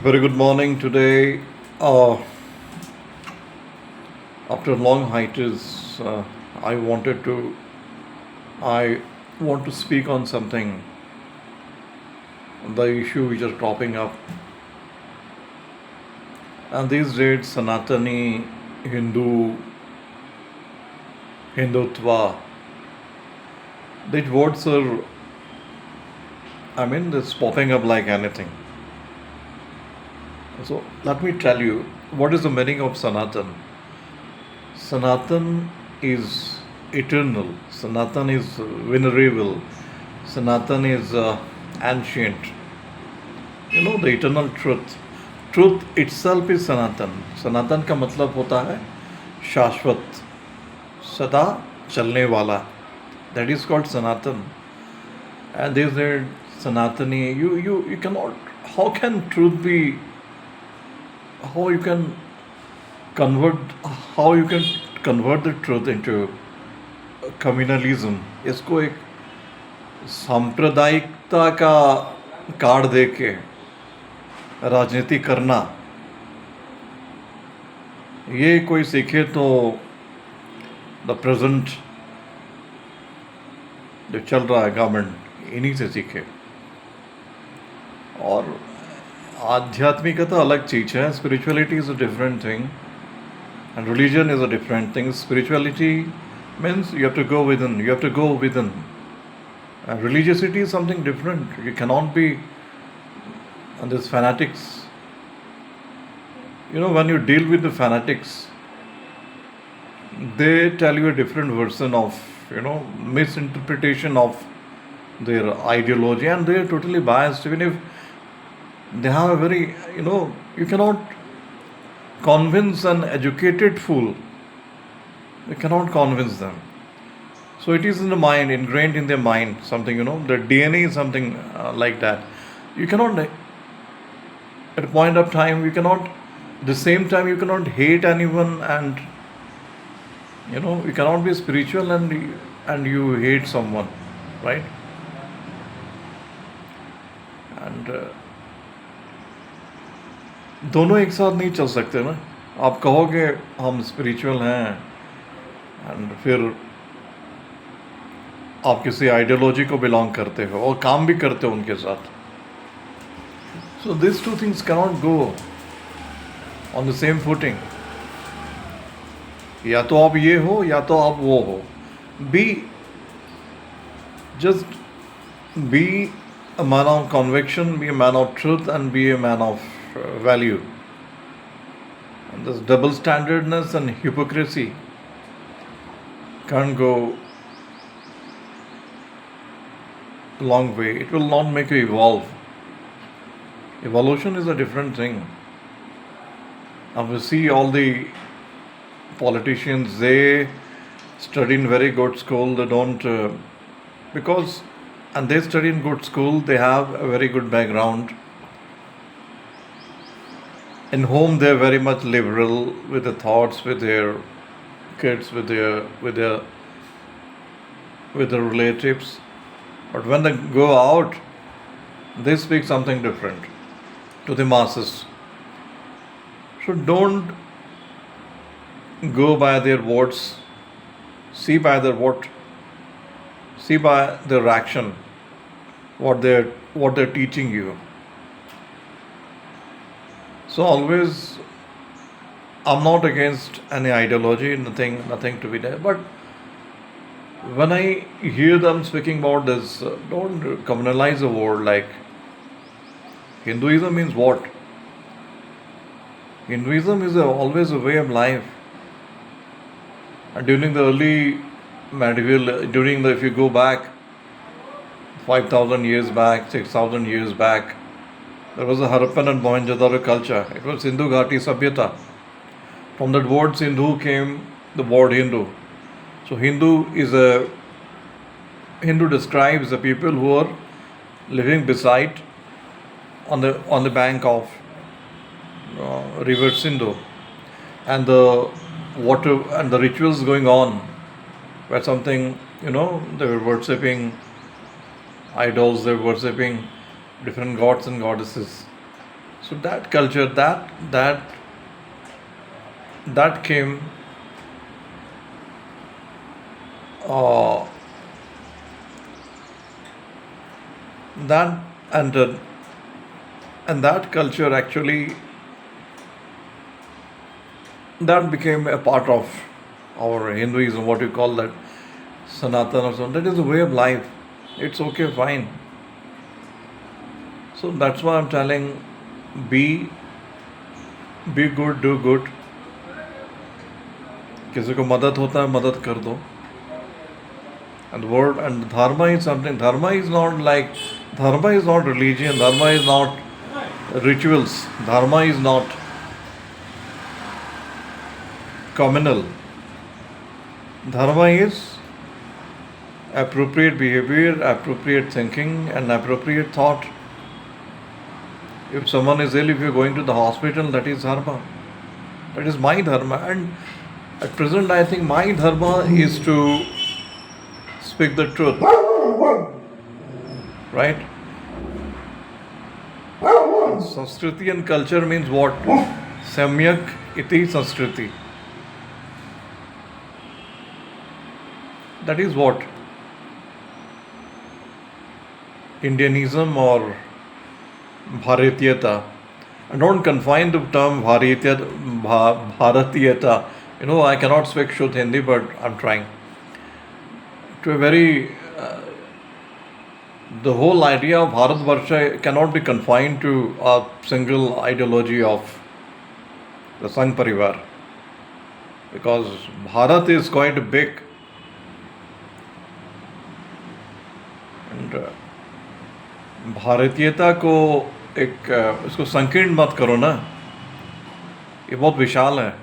Very good morning today. Uh, after a long hiatus, I wanted to I want to speak on something, the issue which is cropping up. And these days, Sanatani, Hindutva, these words are, this popping up like anything. So let me tell you, what is the meaning of Sanatan? Sanatan is eternal. Sanatan is venerable. Sanatan is ancient. The eternal truth. Truth itself is Sanatan. Sanatan का मतलब होता है शाश्वत, सदा चलने वाला. That is called Sanatan. And they said Sanatani. You cannot. How can truth be? How you can convert? How you can convert the truth into communalism, इसको एक सांप्रदायिकता का कार्ड दे के राजनीति करना, ये कोई सीखे तो द प्रेजेंट जो चल रहा है गवर्नमेंट, इन्हीं से सीखे. और आध्यात्मिकता अलग चीज़ है. Spirituality is a different thing and religion is a different thing. Spirituality means you have to go within. And religiosity is something different. You cannot be these fanatics. When you deal with the fanatics, they tell you a different version of, misinterpretation of their ideology, and they are totally biased. Even if they have a very, you cannot convince an educated fool. You cannot convince them. So it is in the mind, ingrained in their mind, something, the DNA is something like that. You cannot, at a point of time, at the same time, you cannot hate anyone, and, you cannot be spiritual and you hate someone, right? And दोनों एक साथ नहीं चल सकते ना. आप कहोगे हम स्पिरिचुअल हैं एंड फिर आप किसी आइडियोलॉजी को बिलोंग करते हो और काम भी करते हो उनके साथ. So this two things cannot go on the same footing. या तो आप ये हो या तो आप वो हो. Be a man of conviction, be a man of truth, and be a man of value. And this double standardness and hypocrisy can't go a long way. It will not make you evolve. Evolution is a different thing. Now we see all the politicians, they study in very good school. They don't and they study in good school, they have a very good background. In home, they're very much liberal with the thoughts, with their kids, with their relatives. But when they go out, they speak something different to the masses. So don't go by their words. See by their what. See by their action. What they're teaching you. So always, I'm not against any ideology, nothing to be there. But when I hear them speaking about this, don't communalize a word like Hinduism means what? Hinduism is always a way of life. And during the early medieval, if you go back 5,000 years back, 6,000 years back, there was a Harappan and Mohenjo-daro culture. It was Sindhu Ghati Sabhyata. From that word Sindhu came the word Hindu. So Hindu describes the people who are living beside on the bank of river Sindhu, and the water and the rituals going on, where something, they were worshipping idols, they were worshipping different gods and goddesses. So that culture, that came, uh, that and uh, and that culture actually, that became a part of our Hinduism. What you call that, Sanatana or something. That is a way of life. It's okay, fine. So that's why I'm telling, be be good, do good. किसी को मदद होता है, मदद कर दो. And the word and dharma is something. Dharma is not like, dharma is not religion. Dharma is not rituals. Dharma is not communal. Dharma is appropriate behavior, appropriate thinking, and appropriate thought. If someone is ill, if you're going to the hospital, that is dharma. That is my dharma. And at present, I think my dharma is to speak the truth. Right? Sanskriti and culture means what? Samyak iti Sanskriti. That is what? Indianism or Bharatiyata. And don't confine the term Bharatiyata. I cannot speak Shuddh Hindi, but I'm trying. To a very, the whole idea of Bharatvarsha cannot be confined to a single ideology of the Sangh Parivar. Because Bharat is quite big. And भारतीयता को एक इसको संकीर्ण मत करो ना, ये बहुत विशाल है.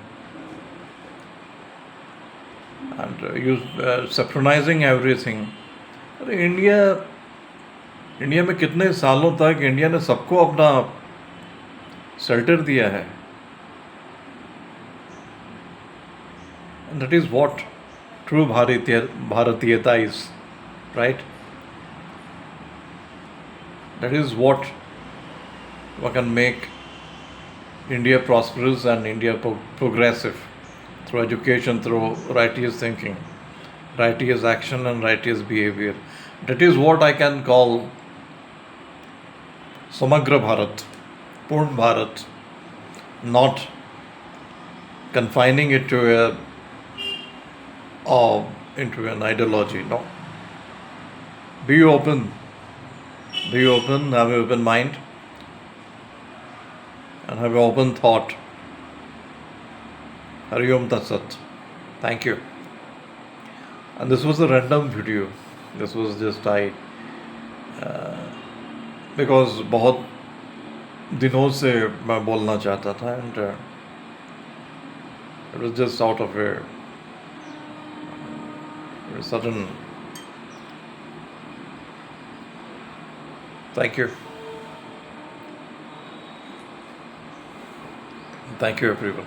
And you synchronising everything. अरे इंडिया में कितने सालों तक इंडिया ने सबको अपना शेल्टर दिया है. And that is what true भारतीयता is, right? That is what can make India prosperous and India progressive through education, through righteous thinking, righteous action, and righteous behavior. That is what I can call Samagra Bharat, Purn Bharat, not confining it to into an ideology. No. Be open. Be open, have an open mind, and have an open thought. Hari Om Tat Sat. Thank you. And this was a random video. This was just because बहुत दिनों से मैं बोलना चाहता था, and it was just out of a sudden. Thank you. Thank you, everyone.